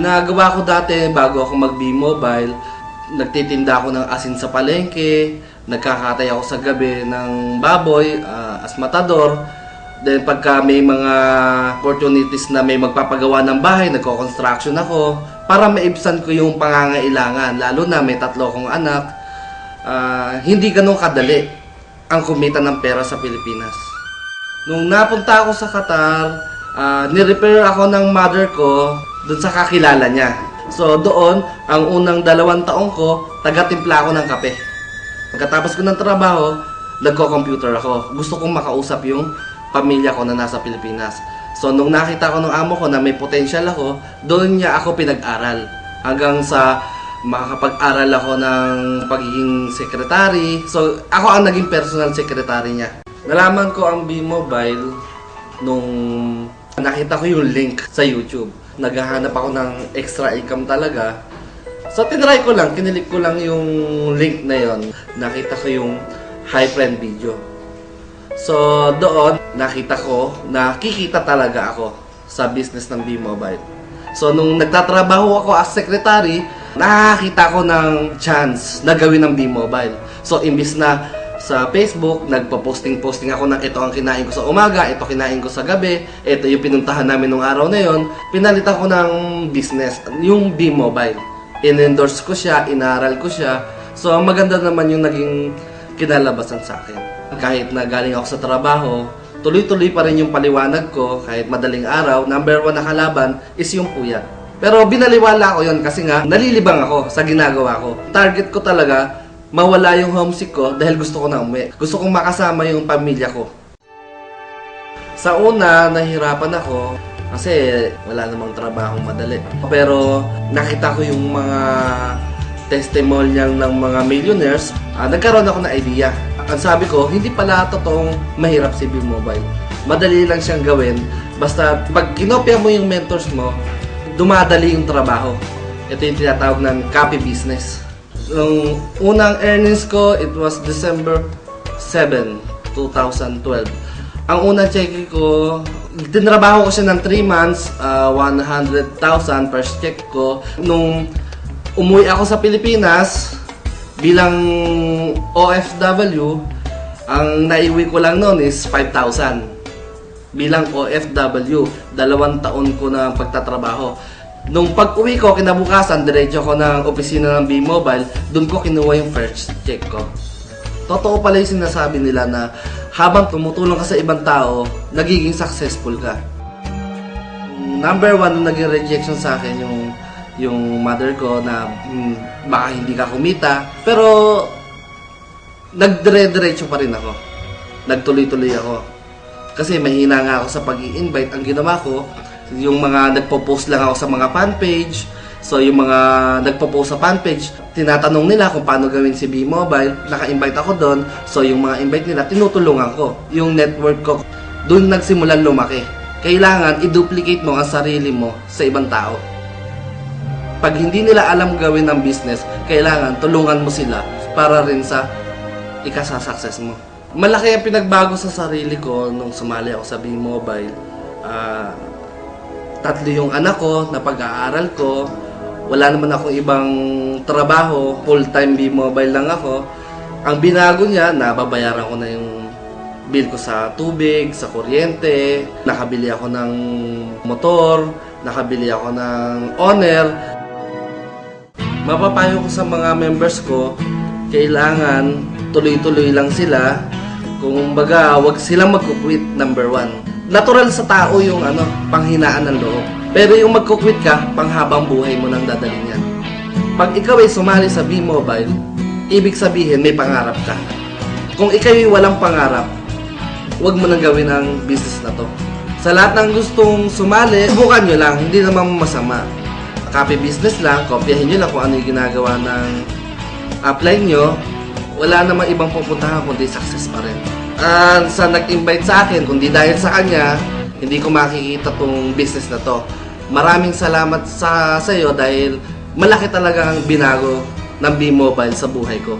ginagawa ko dati bago ako mag-B-Mobile, nagtitinda ako ng asin sa palengke, nagkakatay ako sa gabi ng baboy, as matador. Then pagka may mga opportunities na may magpapagawa ng bahay, nagko-construction ako para maibsan ko yung pangangailangan. Lalo na may 3 akong anak. Hindi ganun kadali ang kumita ng pera sa Pilipinas. Nung napunta ako sa Qatar, ni-repair ako ng mother ko doon sa kakilala niya. So doon, ang unang 2 taon ko, taga-timpla ako ng kape. Pagkatapos ko ng trabaho, nagko-computer ako. Gusto kong makausap yung pamilya ko na nasa Pilipinas. So nung nakita ko ng amo ko na may potential ako, doon niya ako pinag-aral. Hanggang sa makakapag-aral ako ng pagiging secretary. So ako ang naging personal secretary niya. Nalaman ko ang B-Mobile nung nakita ko yung link sa YouTube. Naghahanap ako ng extra income talaga. So tinry ko lang, kinilik ko lang yung link na yon. Nakita ko yung high friend video. So doon, nakita ko na kikita talaga ako sa business ng B-Mobile. So nung nagtatrabaho ako as secretary, nakakita ko ng chance na gawin ng B-Mobile. So imbis na sa Facebook, nagpo-posting ako ng ito ang kinain ko sa umaga, ito kinain ko sa gabi, ito yung pinuntahan namin nung araw na yon, pinalitan ko ng business, yung B-Mobile. In-endorse ko siya, inaral ko siya. So maganda naman yung naging kinalabasan sa akin. Kahit na galing ako sa trabaho, tuloy-tuloy pa rin yung paliwanag ko kahit madaling araw. Number 1 na kalaban is yung puyat. Pero binaliwala ko yon kasi nga nalilibang ako sa ginagawa ko. Target ko talaga mawala yung homesick ko dahil gusto ko na umuwi. Gusto kong makasama yung pamilya ko. Sa una, nahihirapan ako kasi wala namang trabahong madali. Pero nakita ko yung mga testimonial ng mga millionaires, nagkaroon ako ng idea. Ang sabi ko, hindi pala totoong mahirap si B-Mobile. Madali lang siyang gawin. Basta pag kinopya mo yung mentors mo, dumadali yung trabaho. Ito yung tinatawag ng copy business. Nung unang earnings ko, it was December 7, 2012. Ang unang check ko, tinrabaho ko siya ng 3 months, 100,000 per check ko. Nung umuwi ako sa Pilipinas, bilang OFW, ang naiwi ko lang noon is 5,000. Bilang OFW, 2 taon ko na pagtatrabaho. Nung pag-uwi ko, kinabukasan, diretso ko ng opisina ng B-Mobile, doon ko kinuha yung first check ko. Totoo pala yung sinasabi nila na habang tumutulong ka sa ibang tao, nagiging successful ka. Number 1 na naging rejection sa akin yung mother ko na baka hindi ka kumita. Pero nagdire-diretso pa rin ako. Nagtuloy-tuloy ako. Kasi mahina nga ako sa pag-i-invite. Ang ginawa ko, yung mga nagpo-post lang ako sa mga fan page. So yung mga nagpo-post sa fan page, tinatanong nila kung paano gawin si B-Mobile. Naka-invite ako doon. So yung mga invite nila, tinutulungan ko. Yung network ko, doon nagsimulan lumaki. Kailangan i-duplicate mo ang sarili mo sa ibang tao. Pag hindi nila alam gawin ng business, kailangan tulungan mo sila para rin sa ikasa-success mo. Malaki ang pinagbago sa sarili ko nung sumali ako sa B-Mobile. 3 yung anak ko na pag-aaral ko. Wala naman ako ibang trabaho. Full-time B-Mobile lang ako. Ang binago niya, nababayaran ko na yung bill ko sa tubig, sa kuryente. Nakabili ako ng motor. Nakabili ako ng owner. Mapapayo ko sa mga members ko, kailangan tuloy-tuloy lang sila. Kung baga, wag silang magkukwit, number 1. Natural sa tao yung panghinaan ng loob. Pero yung magkukwit ka, panghabang buhay mo nang dadalhin yan. Pag ikaw ay sumali sa B-Mobile, ibig sabihin may pangarap ka. Kung ikaw ay walang pangarap, wag mo nang gawin ang business na to. Sa lahat ng gustong sumali, subukan nyo lang, hindi naman masama. Copy business lang, kopyahin nyo lang kung ano yung ginagawa ng upline nyo. Wala namang ibang pupuntahan kundi success pa rin. Sa nag-invite sa akin, kundi dahil sa kanya, hindi ko makikita tong business na to. Maraming salamat sa iyo dahil malaki talaga ang binago ng B-Mobile sa buhay ko.